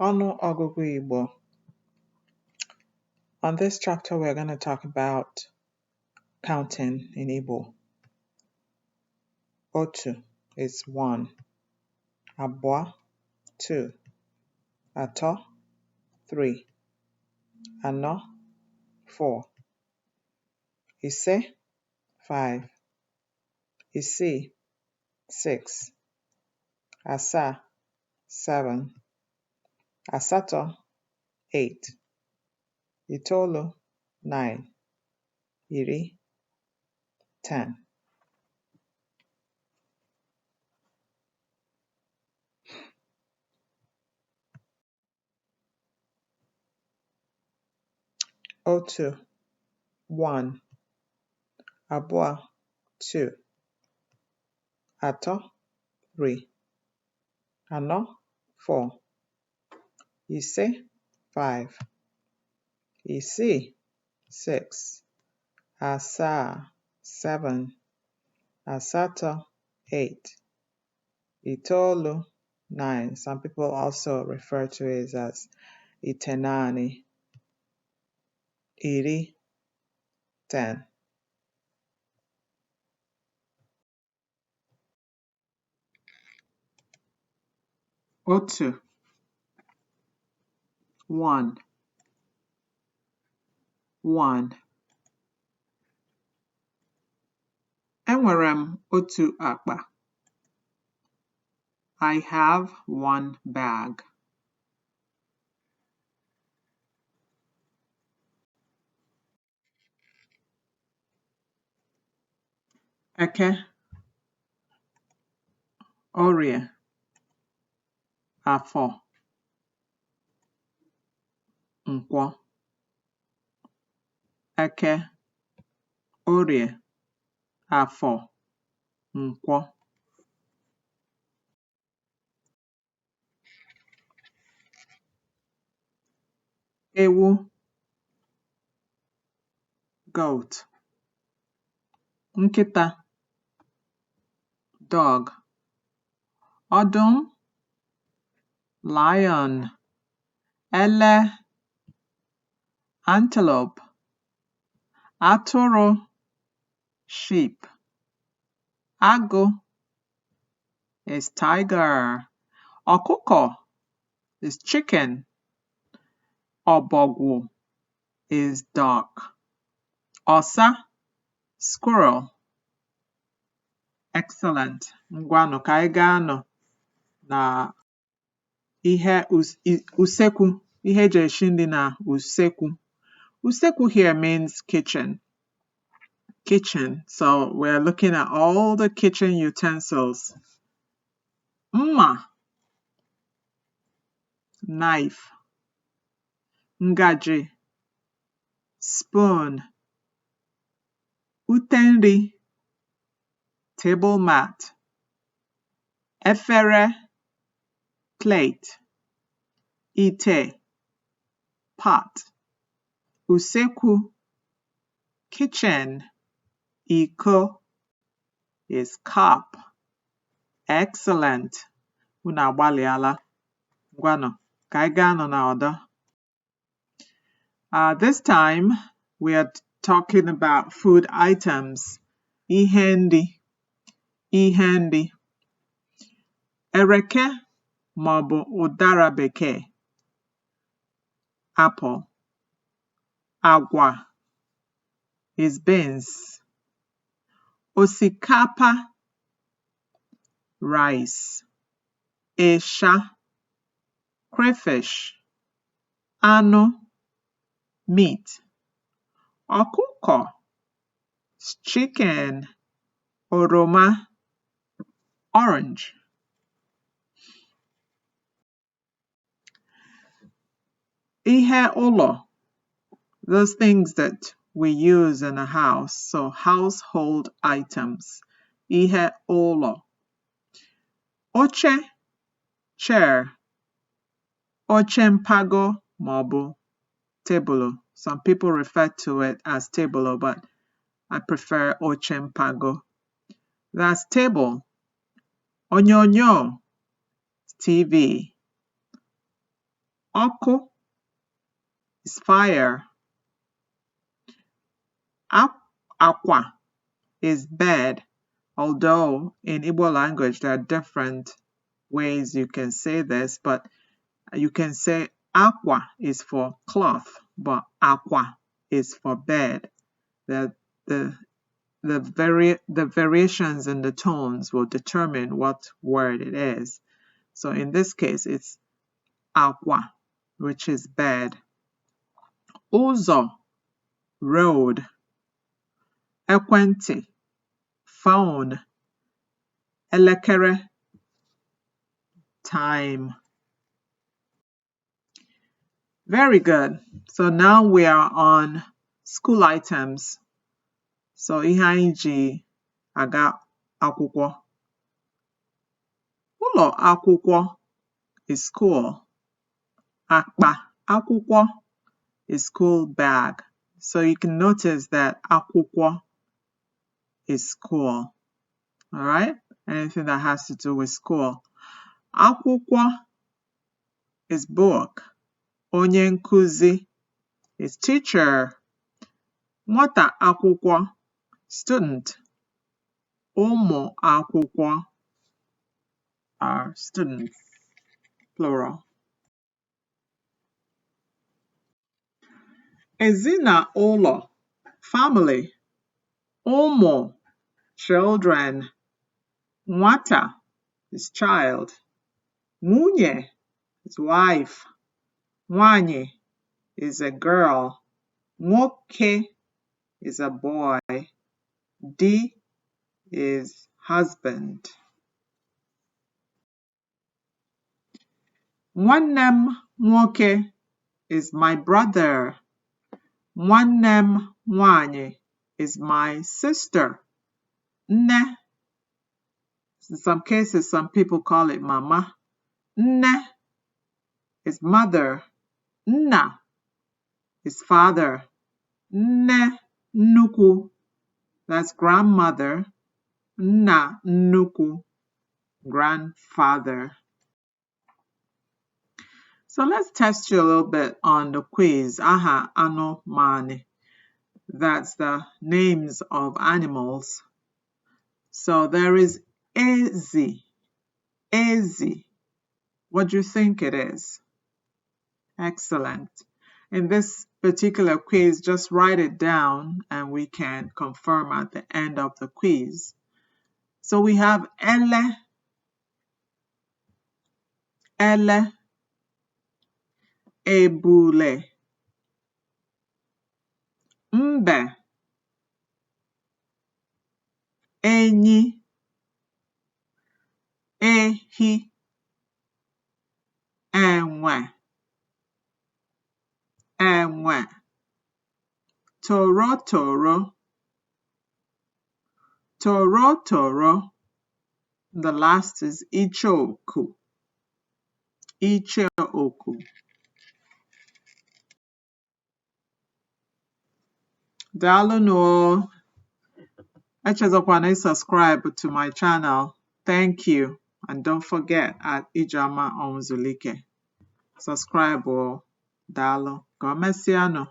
Ọnụ ọgụgụ Igbo. On this chapter, we're going to talk about counting in Igbo. Otu is 1. Abụọ, 2. Atọ, 3. Anọ, 4. Ise, 5. Isii, 6. Asaa, 7. Asatọ, 8. Itoolu, 9. Iri, 10. Otu, 1. Abụọ, 2. Atọ, 3. Anọ, 4. Ise, 5. Isii, 6. Asaa, 7. Asatọ, 8. Itoolu, 9. Some people also refer to it as Itenani. Iri, 10. Otu, 1. 1. Enwere m otu akpa. I have one bag. Eke, Orie, Afọ, Nkwọ. Eke, Orie, Afọ, Nkwọ. Ewu, goat. Nkịta, dog. Ọdụm, lion. Ele, antelope. Atụrụ, sheep. Agụ is tiger. Ọkụkọ is chicken. Ọbọgwụ is duck. Ọsa, squirrel. Excellent. Ngwanụ ka anyị gaa nọ na ihe usekwu, ihe eji esi nri na usekwu. Usekwu here means kitchen. Kitchen. So we're looking at all the kitchen utensils. Mma, knife. Ngaji, spoon. Utenri, table mat. Efere, plate. Ite, pot. Usekwu, kitchen. Iko is cup. Excellent. Unu agbalịala. Ngwanụ ka anyị gaa nọ na ọdọ. This time we are talking about food items. Ihe nri. Ihe nri. Ereke maọbụ ụdara bekee. Apple. Agwa is beans. Osikapa, rice. Esha, crayfish. Anụ, meat. Ọkụkọ, chicken. Oroma, orange. Ihe ụlọ, those things that we use in a house, so household items. Ihe ụlọ. Oche, chair. Oche mpago maọbụ table. Some people refer to it as table, but I prefer oche mpago. That's table. Onyonyo, TV. Ọkụ is fire. Aqua is bed, although in Igbo language there are different ways you can say this, but you can say aqua is for cloth, but aqua is for bed. The variations in the tones will determine what word it is. So in this case, it's aqua, which is bed. Ụzọ, road. Ekwentị, phone. Elekere, time. Very good. So now we are on school items. So ihe anyị ji aga akwụkwọ. Ụlọ akwụkwọ is school. Akpa akwụkwọ is school bag. So you can notice that akwụkwọ is school. All right? Anything that has to do with school. Akwụkwọ is book. Onye nkuzi is teacher. Nwata akwụkwọ, student. Ụmụ akwụkwọ are students, plural. Ezinụlọ, family. Ụmụ, children. Nwata is child. Nwunye is wife. Nwanyị is a girl. Nwoke is a boy. Di is husband. Nwanne m nwoke is my brother. Nwanne m nwanyị is my sister. Nne. In some cases, some people call it mama. Nne is mother. Nna is father. Nne nnukwu, that's grandmother. Nna nnukwu, grandfather. So let's test you a little bit on the quiz. Aha anụmanụ. That's the names of animals. So there is ezi. Ezi. What do you think it is? Excellent. In this particular quiz, just write it down and we can confirm at the end of the quiz. So we have ele. Ele. Ebule. Mbe. Enyi. Ehi. Enwe. Enwe. Toro toro. Toro toro. The last is ichoku. Ichoku. Daalụ nụ. Echezọkwana subscribe to my channel. Thank you. And don't forget at Ijama Onzulike. Subscribe. Daalụ. Ka o mesịa nụ.